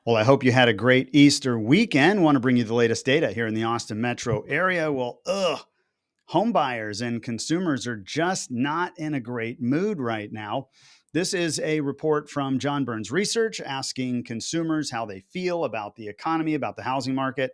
Well, I hope you had a great Easter weekend. Want to bring you the latest data here in the Austin metro area. Well, home buyers and consumers are just not in a great mood right now. This is a report from John Burns Research asking consumers how they feel about the economy, about the housing market.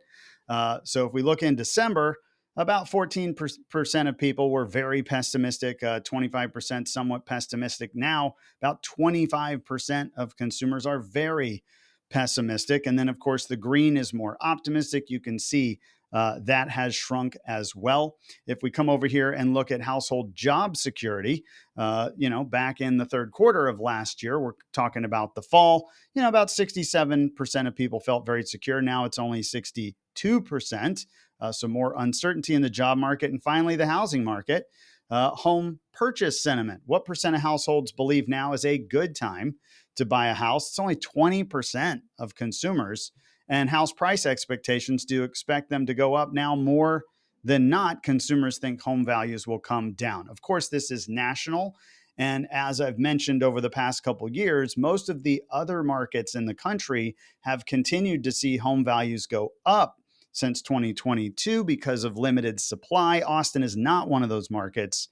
So if we look in December, about 14% of people were very pessimistic, 25% somewhat pessimistic. Now, about 25% of consumers are very pessimistic. And then, of course, the green is more optimistic. You can see that has shrunk as well. If we come over here and look at household job security, back in the third quarter of last year, we're talking about the fall, about 67% of people felt very secure. Now it's only 62%. So more uncertainty in the job market. And finally, the housing market. Home purchase sentiment. What percent of households believe now is a good time to buy a house? It's only 20% of consumers. And house price expectations do expect them to go up now more than not. Consumers think home values will come down. Of course, this is national. And as I've mentioned over the past couple of years, most of the other markets in the country have continued to see home values go up since 2022 because of limited supply. Austin is not one of those markets.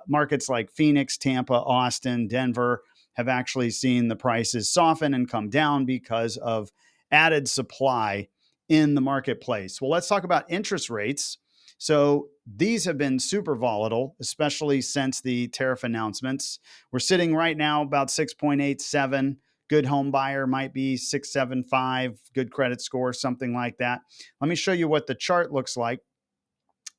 Markets like Phoenix, Tampa, Austin, Denver have actually seen the prices soften and come down because of added supply in the marketplace. Well, let's talk about interest rates. So these have been super volatile, especially since the tariff announcements. We're sitting right now about 6.87. Good home buyer might be 675, good credit score, something like that. Let me show you what the chart looks like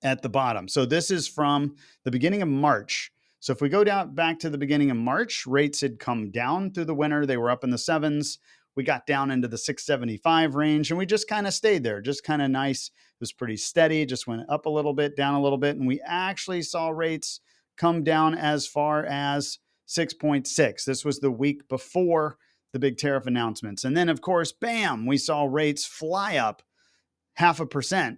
at the bottom. So this is from the beginning of March. So if we go down back to the beginning of March, rates had come down through the winter. They were up in the sevens. We got down into the 675 range and we just kind of stayed there, just kind of nice. It was pretty steady, just went up a little bit, down a little bit. And we actually saw rates come down as far as 6.6. This was the week before the big tariff announcements. And then, of course, bam, we saw rates fly up 0.5%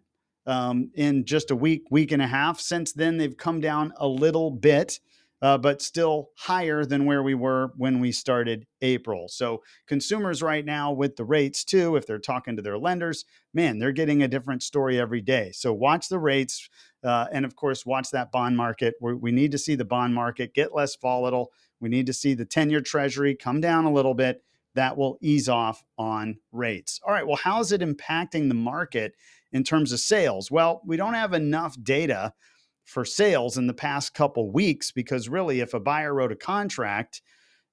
in just a week and a half. Since then, they've come down a little bit, but still higher than where we were when we started April. So consumers right now with the rates too, if they're talking to their lenders, man, they're getting a different story every day. So watch the rates and of course, watch that bond market. We need to see the bond market get less volatile. We need to see the 10-year treasury come down a little bit. That will ease off on rates. All right, well, how is it impacting the market in terms of sales? Well, we don't have enough data for sales in the past couple weeks because really if a buyer wrote a contract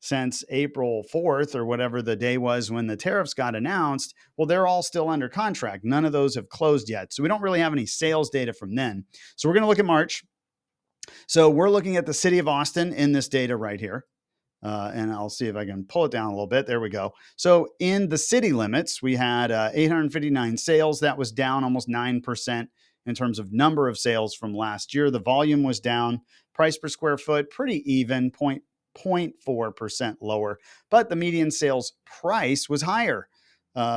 since April 4th or whatever the day was when the tariffs got announced, well, they're all still under contract. None of those have closed yet. So we don't really have any sales data from then. So we're going to look at March. So we're looking at the city of Austin in this data right here. And I'll see if I can pull it down a little bit. There we go. So in the city limits, we had 859 sales. That was down almost 9% in terms of number of sales from last year. The volume was down. Price per square foot, pretty even, 0.4% lower. But the median sales price was higher,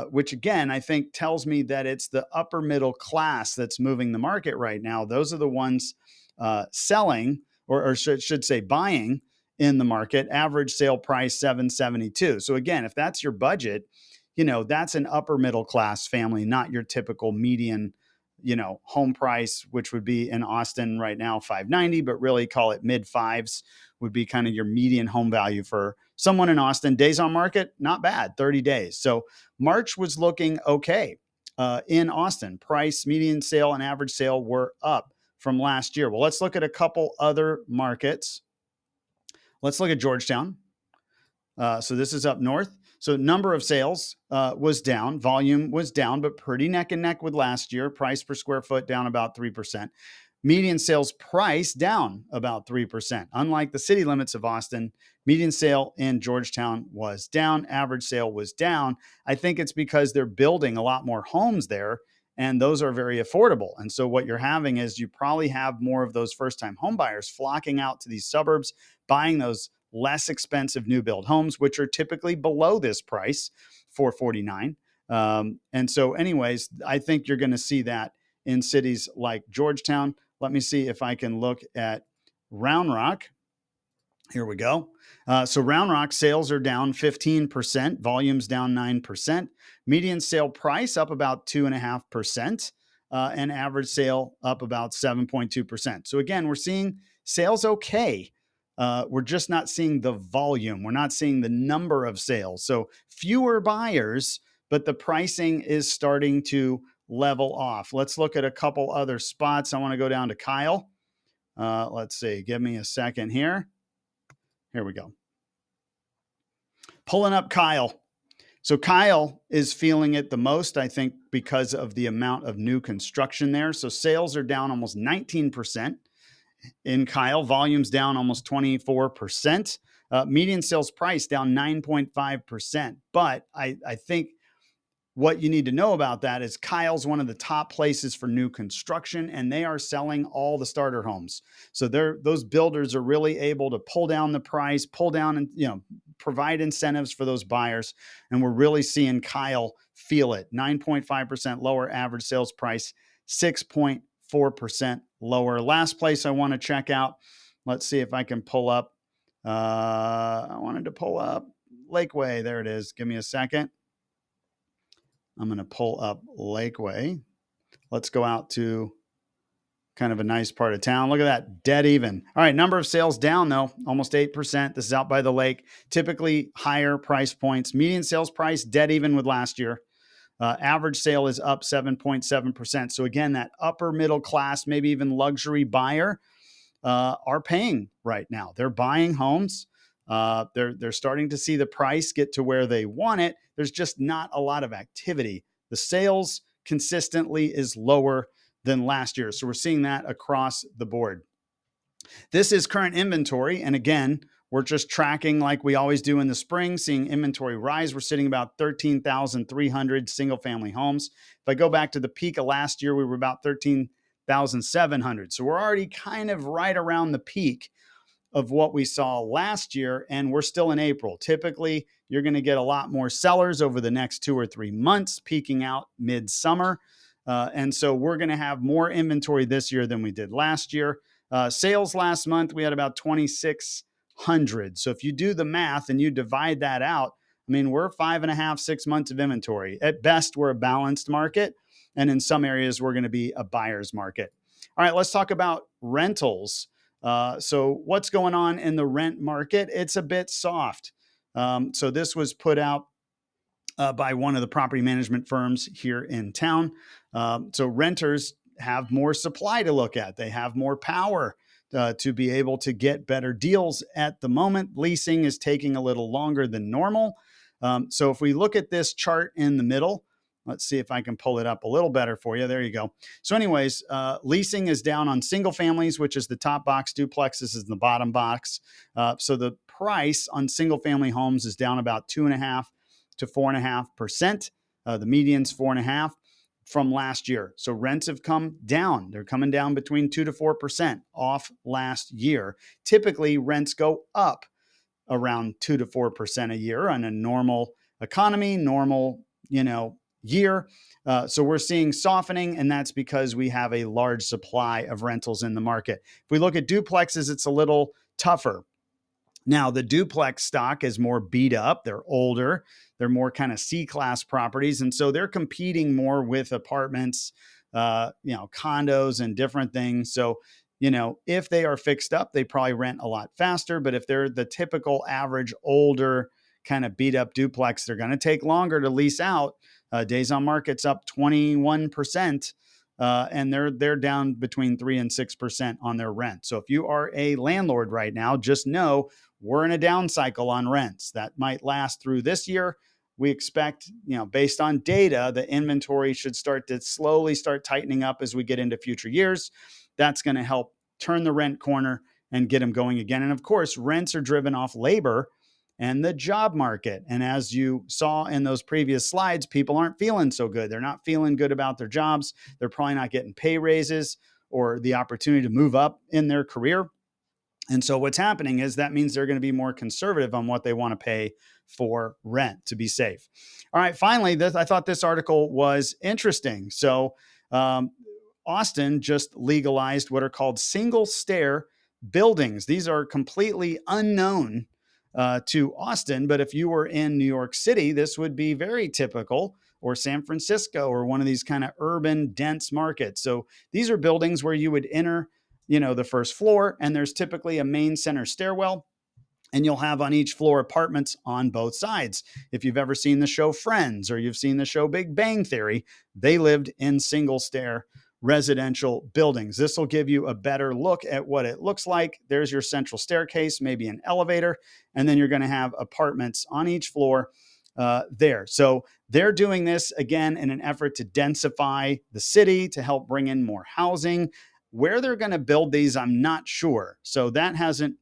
which again, I think tells me that it's the upper middle class that's moving the market right now. Those are the ones selling, or should say buying, in the market. Average sale price $772. So again, if that's your budget, that's an upper middle class family, not your typical median, home price, which would be in Austin right now $590, but really call it mid fives would be kind of your median home value for someone in Austin. Days on market, not bad, 30 days. So March was looking okay in Austin. Price, median sale, and average sale were up from last year. Well, let's look at a couple other markets. Let's look at Georgetown. So this is up north. So number of sales was down. Volume was down, but pretty neck and neck with last year. Price per square foot down about 3%. Median sales price down about 3%. Unlike the city limits of Austin, median sale in Georgetown was down. Average sale was down. I think it's because they're building a lot more homes there, and those are very affordable. And so what you're having is you probably have more of those first-time home buyers flocking out to these suburbs, buying those less expensive new build homes, which are typically below this price, $449. And so anyways, I think you're going to see that in cities like Georgetown. Let me see if I can look at Round Rock. Here we go. So Round Rock sales are down 15%, volumes down 9%, median sale price up about 2.5%, and average sale up about 7.2%. So again, we're seeing sales okay. We're just not seeing the volume. We're not seeing the number of sales. So fewer buyers, but the pricing is starting to level off. Let's look at a couple other spots. I want to go down to Kyle. Let's see. Give me a second here. Here we go. Pulling up Kyle. So Kyle is feeling it the most, I think, because of the amount of new construction there. So sales are down almost 19% in Kyle. Volumes down almost 24%. Median sales price down 9.5%. But I think what you need to know about that is Kyle's one of the top places for new construction, and they are selling all the starter homes. So those builders are really able to pull down the price, pull down and provide incentives for those buyers. And we're really seeing Kyle feel it. 9.5% lower average sales price, 6.4% lower. Last place I want to check out. Let's see if I can pull up. I wanted to pull up Lakeway. There it is. Give me a second. I'm going to pull up Lakeway. Let's go out to kind of a nice part of town. Look at that, dead even. All right, number of sales down though, almost 8%. This is out by the lake. Typically higher price points. Median sales price dead even with last year. Average sale is up 7.7%. So again, that upper middle class, maybe even luxury buyer are paying right now. They're buying homes. They're starting to see the price get to where they want it. There's just not a lot of activity. The sales consistently is lower than last year. So we're seeing that across the board. This is current inventory. And again, we're just tracking like we always do in the spring, seeing inventory rise. We're sitting about 13,300 single family homes. If I go back to the peak of last year, we were about 13,700. So we're already kind of right around the peak of what we saw last year, and we're still in April. Typically, you're going to get a lot more sellers over the next 2 or 3 months, peaking out midsummer. And so we're going to have more inventory this year than we did last year. Sales last month, we had about 2,600. So if you do the math and you divide that out, I mean, we're 5.5, 6 months of inventory. At best, we're a balanced market. And in some areas, we're going to be a buyer's market. All right, let's talk about rentals. So what's going on in the rent market? It's a bit soft. So this was put out by one of the property management firms here in town. So renters have more supply to look at. They have more power to be able to get better deals at the moment. Leasing is taking a little longer than normal. So if we look at this chart in the middle, let's see if I can pull it up a little better for you. There you go. So anyways, leasing is down on single families, which is the top box. Duplexes is the bottom box. So the price on single family homes is down about 2.5 to 4.5%. The median's 4.5 from last year. So rents have come down. They're coming down between 2 to 4% off last year. Typically, rents go up around 2 to 4% a year on a normal economy, normal, year. So we're seeing softening, and that's because we have a large supply of rentals in the market. If we look at duplexes, it's a little tougher. Now, the duplex stock is more beat up. They're older. They're more kind of C-class properties. And so they're competing more with apartments, condos and different things. So, if they are fixed up, they probably rent a lot faster. But if they're the typical average older kind of beat up duplex, they're going to take longer to lease out. Days on market's up 21%. And they're down between 3 and 6% on their rent. So if you are a landlord right now, just know we're in a down cycle on rents. That might last through this year. We expect, based on data, the inventory should start to slowly start tightening up as we get into future years. That's going to help turn the rent corner and get them going again. And of course, rents are driven off labor and the job market. And as you saw in those previous slides, people aren't feeling so good. They're not feeling good about their jobs. They're probably not getting pay raises or the opportunity to move up in their career. And so what's happening is that means they're going to be more conservative on what they want to pay for rent to be safe. All right, finally, I thought this article was interesting. So Austin just legalized what are called single stair buildings. These are completely unknown to Austin, but if you were in New York City, this would be very typical, or San Francisco, or one of these kind of urban, dense markets. So these are buildings where you would enter, the first floor, and there's typically a main center stairwell, and you'll have on each floor apartments on both sides. If you've ever seen the show Friends, or you've seen the show Big Bang Theory, they lived in single stair residential buildings. This will give you a better look at what it looks like. There's your central staircase, maybe an elevator, and then you're going to have apartments on each floor there. So they're doing this again in an effort to densify the city, to help bring in more housing. Where they're going to build these, I'm not sure. So that hasn't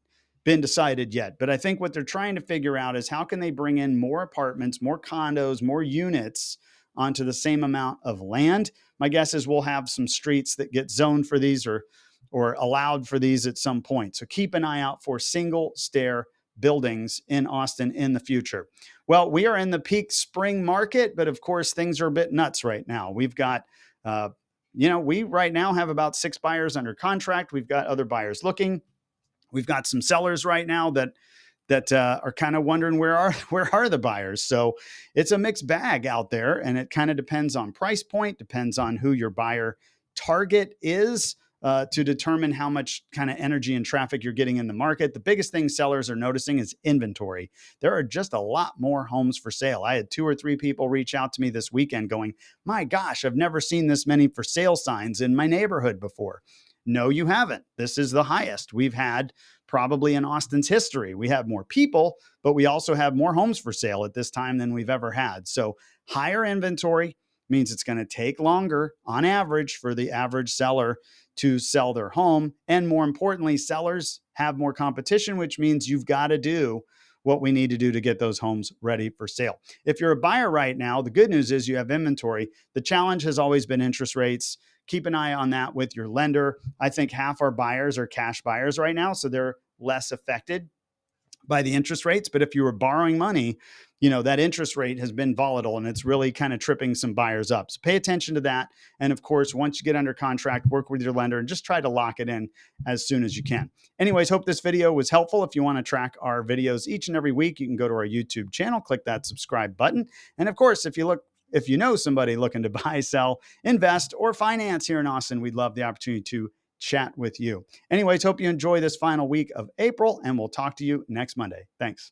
been decided yet. But I think what they're trying to figure out is how can they bring in more apartments, more condos, more units onto the same amount of land. My guess is we'll have some streets that get zoned for these, or allowed for these at some point. So keep an eye out for single stair buildings in Austin in the future. Well, we are in the peak spring market, but of course things are a bit nuts right now. We've got we right now have about 6 buyers under contract. We've got other buyers looking. We've got some sellers right now that are kind of wondering where are the buyers. So it's a mixed bag out there, and it kind of depends on price point, depends on who your buyer target is, to determine how much kind of energy and traffic you're getting in the market. The biggest thing sellers are noticing is inventory. There are just a lot more homes for sale. I had 2 or 3 people reach out to me this weekend going, "My gosh, I've never seen this many for sale signs in my neighborhood before." No, you haven't. This is the highest we've had probably in Austin's history. We have more people, but we also have more homes for sale at this time than we've ever had. So higher inventory means it's going to take longer on average for the average seller to sell their home. And more importantly, sellers have more competition, which means you've got to do what we need to do to get those homes ready for sale. If you're a buyer right now, the good news is you have inventory. The challenge has always been interest rates. Keep an eye on that with your lender. I think half our buyers are cash buyers right now, so they're less affected by the interest rates. But if you were borrowing money, that interest rate has been volatile, and it's really kind of tripping some buyers up. So pay attention to that. And of course, once you get under contract, work with your lender and just try to lock it in as soon as you can. Anyways, hope this video was helpful. If you want to track our videos each and every week, you can go to our YouTube channel, click that subscribe button. And of course, if you know somebody looking to buy, sell, invest, or finance here in Austin, we'd love the opportunity to chat with you. Anyways, hope you enjoy this final week of April, and we'll talk to you next Monday. Thanks.